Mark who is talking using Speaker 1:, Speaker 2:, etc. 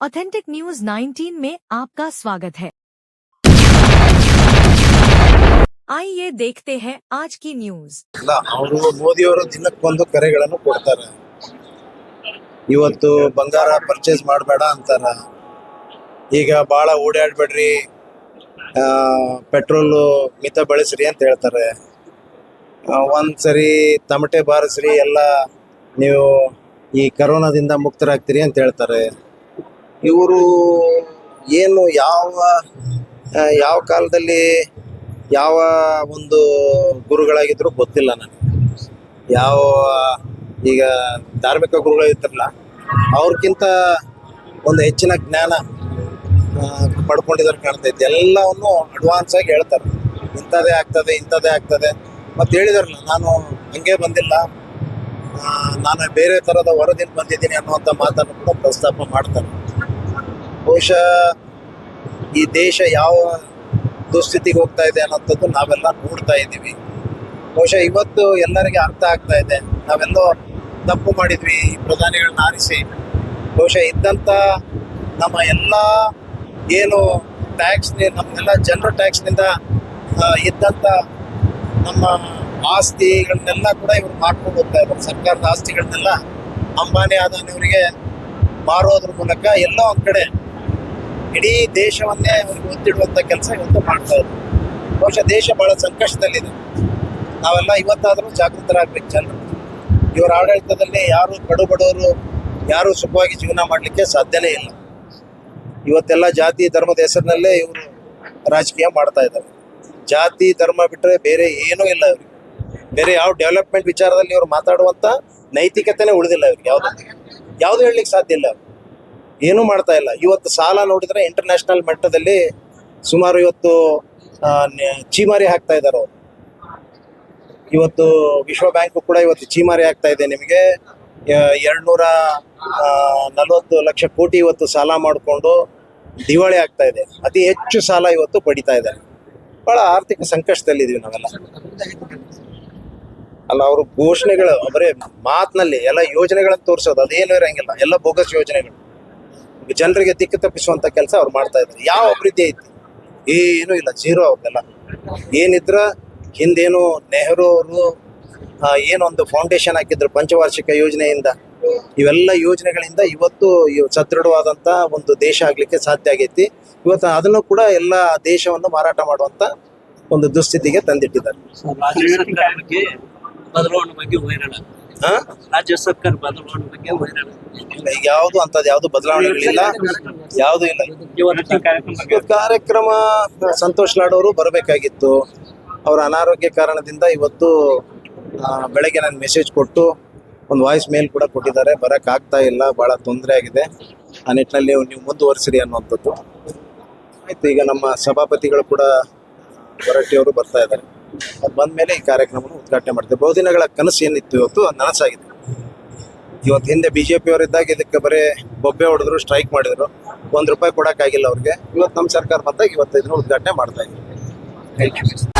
Speaker 1: Authentic news 19 में आपका स्वागत है। आइए देखते हैं आज की न्यूज।
Speaker 2: ಅವರು ಮೋದಿಯವರು ದಿನಕ್ಕೊಂದು ಕರೆಗಳನ್ನು ಕೊಡ್ತಾರೆ. ಇವತ್ತು ಬಂಗಾರ ಪರ್ಚೇಸ್ ಮಾಡಬೇಡ ಅಂತಾರ. ಈಗ ಭಾಳ ಓಡಾಡಬೇಡ್ರಿ, ಪೆಟ್ರೋಲು ಮಿತ ಬಳಸ್ರಿ ಅಂತ ಹೇಳ್ತಾರೆ. ಒಂದ್ಸರಿ ತಮಟೆ ಬಾರಿಸ್ರಿ, ಎಲ್ಲ ನೀವು ಈ ಕರೋನಾದಿಂದ ಮುಕ್ತರಾಗ್ತೀರಿ ಅಂತ ಹೇಳ್ತಾರೆ. ಇವರು ಏನು ಯಾವ ಕಾಲದಲ್ಲಿ ಯಾವ ಒಂದು ಗುರುಗಳಾಗಿದ್ರು ಗೊತ್ತಿಲ್ಲ ನನಗೆ. ಈಗ ಧಾರ್ಮಿಕ ಗುರುಗಳಿರ್ತಾರಲ್ಲ, ಅವ್ರಿಗಿಂತ ಒಂದು ಹೆಚ್ಚಿನ ಜ್ಞಾನ ಪಡ್ಕೊಂಡಿದ್ದಾರೆ ಕಾಣ್ತೈತೆ. ಎಲ್ಲವನ್ನು ಅಡ್ವಾನ್ಸ್ ಆಗಿ ಹೇಳ್ತಾರೆ, ಇಂಥದ್ದೇ ಆಗ್ತದೆ ಮತ್ತು ಹೇಳಿದಾರಲ್ಲ, ನಾನು ಹಂಗೆ ಬಂದಿಲ್ಲ, ನಾನು ಬೇರೆ ಥರದ ವರದಿನ ಬಂದಿದ್ದೀನಿ ಅನ್ನುವಂಥ ಮಾತನ್ನು ಕೂಡ ಪ್ರಸ್ತಾಪ ಮಾಡ್ತಾರೆ. ಬಹುಶಃ ಈ ದೇಶ ಯಾವ ದುಸ್ಥಿತಿಗೆ ಹೋಗ್ತಾ ಇದೆ ಅನ್ನೋಂಥದ್ದು ನಾವೆಲ್ಲ ನೋಡ್ತಾ ಇದ್ದೀವಿ. ಬಹುಶಃ ಇವತ್ತು ಎಲ್ಲರಿಗೆ ಅರ್ಥ ಆಗ್ತಾ ಇದೆ, ನಾವೆಲ್ಲೋ ತಪ್ಪು ಮಾಡಿದ್ವಿ ಈ ಪ್ರಧಾನಿಗಳನ್ನ ಆರಿಸಿ. ಬಹುಶಃ ಇದ್ದಂಥ ನಮ್ಮ ಎಲ್ಲ ಏನು ಟ್ಯಾಕ್ಸ್, ನಮ್ಮೆಲ್ಲ ಜನರ ಟ್ಯಾಕ್ಸ್ನಿಂದ ಇದ್ದಂಥ ನಮ್ಮ ಆಸ್ತಿಗಳನ್ನೆಲ್ಲ ಕೂಡ ಇವರು ಮಾಡ್ಕೊಂಡು ಹೋಗ್ತಾ ಇದ್ದಾರೆ. ಸರ್ಕಾರದ ಆಸ್ತಿಗಳನ್ನೆಲ್ಲ ಅಂಬಾನಿ ಅದಾನಿಯವರಿಗೆ ಮಾರೋದ್ರ ಮೂಲಕ ಎಲ್ಲೋ ಒಂದು ಕಡೆ ಇಡೀ ದೇಶವನ್ನೇ ಅವ್ರಿಗೆ ಒತ್ತಿಡುವಂಥ ಕೆಲಸ ಇವತ್ತು ಮಾಡ್ತಾ ಇದ್ದಾರೆ. ಬಹುಶಃ ದೇಶ ಬಹಳ ಸಂಕಷ್ಟದಲ್ಲಿದೆ. ನಾವೆಲ್ಲ ಇವತ್ತಾದರೂ ಜಾಗೃತರಾಗಬೇಕು ಜನರು. ಇವರ ಆಡಳಿತದಲ್ಲಿ ಯಾರು ಕಡುಬಡವರು ಯಾರು ಸುಖವಾಗಿ ಜೀವನ ಮಾಡಲಿಕ್ಕೆ ಸಾಧ್ಯನೇ ಇಲ್ಲ. ಇವತ್ತೆಲ್ಲ ಜಾತಿ ಧರ್ಮದ ಹೆಸರಿನಲ್ಲೇ ಇವರು ರಾಜಕೀಯ ಮಾಡ್ತಾ ಇದ್ದಾರೆ. ಜಾತಿ ಧರ್ಮ ಬಿಟ್ಟರೆ ಬೇರೆ ಏನೂ ಇಲ್ಲ ಇವ್ರಿಗೆ. ಬೇರೆ ಯಾವ ಡೆವಲಪ್ಮೆಂಟ್ ವಿಚಾರದಲ್ಲಿ ಇವರು ಮಾತಾಡುವಂಥ ನೈತಿಕತೆನೇ ಉಳಿದಿಲ್ಲ ಇವ್ರಿಗೆ. ಯಾವುದು ಹೇಳಲಿಕ್ಕೆ ಸಾಧ್ಯ ಇಲ್ಲ. ಏನೂ ಮಾಡ್ತಾ ಇಲ್ಲ. ಇವತ್ತು ಸಾಲ ನೋಡಿದ್ರೆ ಇಂಟರ್ನ್ಯಾಷನಲ್ ಮಟ್ಟದಲ್ಲಿ ಸುಮಾರು ಇವತ್ತು ಚೀಮಾರಿ ಹಾಕ್ತಾ ಇದ್ದಾರೆ ಅವರು. ಇವತ್ತು ವಿಶ್ವ ಬ್ಯಾಂಕು ಕೂಡ ಇವತ್ತು ಚೀಮಾರಿ ಆಗ್ತಾ ಇದೆ. ನಿಮಗೆ 240 ಲಕ್ಷ ಕೋಟಿ ಇವತ್ತು ಸಾಲ ಮಾಡಿಕೊಂಡು ದಿವಾಳಿ ಆಗ್ತಾ ಇದೆ. ಅತಿ ಹೆಚ್ಚು ಸಾಲ ಇವತ್ತು ಪಡಿತಾ ಇದ್ದಾರೆ. ಬಹಳ ಆರ್ಥಿಕ ಸಂಕಷ್ಟದಲ್ಲಿದ್ದೀವಿ ನಾವೆಲ್ಲ. ಅಲ್ಲ, ಅವರು ಘೋಷಣೆಗಳು ಬರೀ ಮಾತಿನಲ್ಲಿ ಎಲ್ಲ ಯೋಜನೆಗಳನ್ನು ತೋರಿಸೋದು, ಅದೇನು ಇರಂಗಿಲ್ಲ, ಎಲ್ಲ ಬೋಗಸ್ ಯೋಜನೆಗಳು. ಜನರಿಗೆ ದಿಕ್ಕು ತಪ್ಪಿಸುವಂಥ ಕೆಲಸ ಅವ್ರು ಮಾಡ್ತಾ ಇದ್ದಾರೆ. ಯಾವ ಅಭಿವೃದ್ಧಿ ಐತಿ? ಏನೂ ಇಲ್ಲ, ಜೀರೋ. ಅವ್ರನ್ನೆಲ್ಲ ಏನಿದ್ರ ಹಿಂದೇನು ನೆಹರು ಅವರು ಏನೊಂದು ಫೌಂಡೇಶನ್ ಹಾಕಿದ್ರು ಪಂಚವಾರ್ಷಿಕ ಯೋಜನೆಯಿಂದ, ಇವೆಲ್ಲ ಯೋಜನೆಗಳಿಂದ ಇವತ್ತು ಸದೃಢವಾದಂಥ ಒಂದು ದೇಶ ಆಗಲಿಕ್ಕೆ ಸಾಧ್ಯ ಆಗೈತಿ. ಇವತ್ತು ಅದನ್ನು ಕೂಡ ಎಲ್ಲ ದೇಶವನ್ನು ಮಾರಾಟ ಮಾಡುವಂಥ ಒಂದು ದುಸ್ಥಿತಿಗೆ ತಂದಿಟ್ಟಿದ್ದಾರೆ.
Speaker 3: ರಾಜ್ಯ ಸರ್ಕಾರ ಬದಲಾವಣೆ ಬಗ್ಗೆ
Speaker 2: ಈಗ ಯಾವುದು ಅಂಥದ್ದು ಯಾವುದು ಬದಲಾವಣೆಗಳಿಲ್ಲ, ಯಾವುದೂ ಇಲ್ಲ. ಕಾರ್ಯಕ್ರಮ ಸಂತೋಷ್ ಲಾಡ್ ಅವರು ಬರಬೇಕಾಗಿತ್ತು. ಅವರ ಅನಾರೋಗ್ಯ ಕಾರಣದಿಂದ ಇವತ್ತು ಬೆಳಗ್ಗೆ ನಾನು ಮೆಸೇಜ್ ಕೊಟ್ಟು ಒಂದು ವಾಯ್ಸ್ ಮೇಲ್ ಕೂಡ ಕೊಟ್ಟಿದ್ದಾರೆ. ಬರೋಕ್ಕಾಗ್ತಾ ಇಲ್ಲ, ಭಾಳ ತೊಂದರೆ ಆಗಿದೆ, ಆ ನಿಟ್ಟಿನಲ್ಲಿ ನೀವು ಮುಂದುವರಿಸಿರಿ ಅನ್ನುವಂಥದ್ದು. ಆಯಿತು, ಈಗ ನಮ್ಮ ಸಭಾಪತಿಗಳು ಕೂಡ ಹೊರಟ್ಟಿಯವರು ಬರ್ತಾ ಇದ್ದಾರೆ. ಅದು ಬಂದ ಮೇಲೆ ಈ ಕಾರ್ಯಕ್ರಮವನ್ನು ಉದ್ಘಾಟನೆ ಮಾಡ್ತೇವೆ. ಬಹುದಿನಗಳ ಕನಸು ಏನಿತ್ತು ಇವತ್ತು ಅದು ನನಸಾಗಿದೆ. ಇವತ್ತು ಹಿಂದೆ BJP ಅವರಿದ್ದಾಗ ಇದಕ್ಕೆ ಬರೀ ಬೊಬ್ಬೆ ಹೊಡೆದ್ರು, ಸ್ಟ್ರೈಕ್ ಮಾಡಿದ್ರು, ₹1 ಕೊಡೋಕ್ಕಾಗಿಲ್ಲ ಅವ್ರಿಗೆ. ಇವತ್ತು ನಮ್ಮ ಸರ್ಕಾರ ಬಂದಾಗ ಇವತ್ತು ಇದನ್ನು ಉದ್ಘಾಟನೆ ಮಾಡ್ತಾ ಇದ್ದೀವಿ. Thank you.